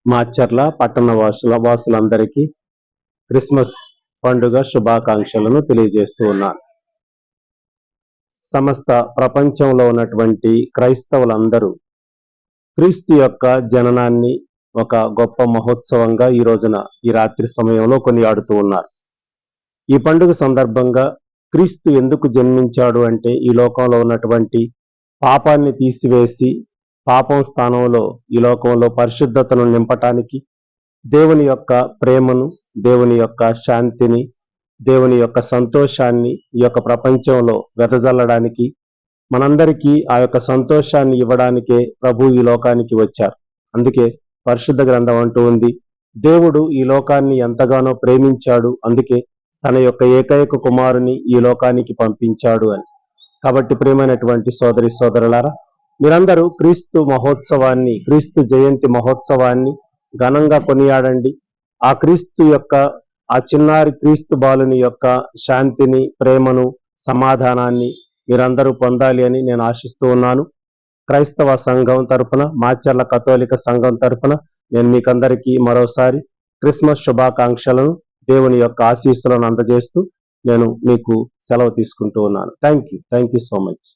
మాచర్ల పట్టణ వాసులందరికీ క్రిస్మస్ పండుగ శుభాకాంక్షలను తెలియజేస్తూ ఉన్నాను. సమస్త ప్రపంచంలో ఉన్నటువంటి క్రైస్తవులందరూ క్రీస్తు యొక్క జననాన్ని ఒక గొప్ప మహోత్సవంగా ఈ రోజున ఈ రాత్రి సమయంలో కొనియాడుతూ ఉన్నారు. ఈ పండుగ సందర్భంగా క్రీస్తు ఎందుకు జన్మించాడు అంటే ఈ లోకంలో ఉన్నటువంటి పాపాన్ని తీసివేసి పాపం స్థానంలో ఈ లోకంలో పరిశుద్ధతను నింపటానికి, దేవుని యొక్క ప్రేమను, దేవుని యొక్క శాంతిని, దేవుని యొక్క సంతోషాన్ని ఈ యొక్క ప్రపంచంలో వెదజల్లడానికి, మనందరికీ ఆ యొక్క సంతోషాన్ని ఇవ్వడానికే ప్రభు ఈ లోకానికి వచ్చారు. అందుకే పరిశుద్ధ గ్రంథం అంటూ ఉంది, దేవుడు ఈ లోకాన్ని ఎంతగానో ప్రేమించాడు, అందుకే తన యొక్క ఏకైక కుమారుని ఈ లోకానికి పంపించాడు అని. కాబట్టి ప్రియమైనటువంటి సోదరి సోదరులారా, మీరందరూ క్రీస్తు మహోత్సవాన్ని, క్రీస్తు జయంతి మహోత్సవాన్ని ఘనంగా కొనియాడండి. ఆ క్రీస్తు యొక్క, ఆ చిన్నారి క్రీస్తు బాలుని యొక్క శాంతిని, ప్రేమను, సమాధానాన్ని మీరందరూ పొందాలి అని నేను ఆశిస్తూ ఉన్నాను. క్రైస్తవ సంఘం తరఫున, మాచర్ల కథోలిక సంఘం తరఫున నేను మీకందరికీ మరోసారి క్రిస్మస్ శుభాకాంక్షలను, దేవుని యొక్క ఆశీస్సులను అందజేస్తూ నేను మీకు సెలవు తీసుకుంటూ ఉన్నాను. Thank you so much.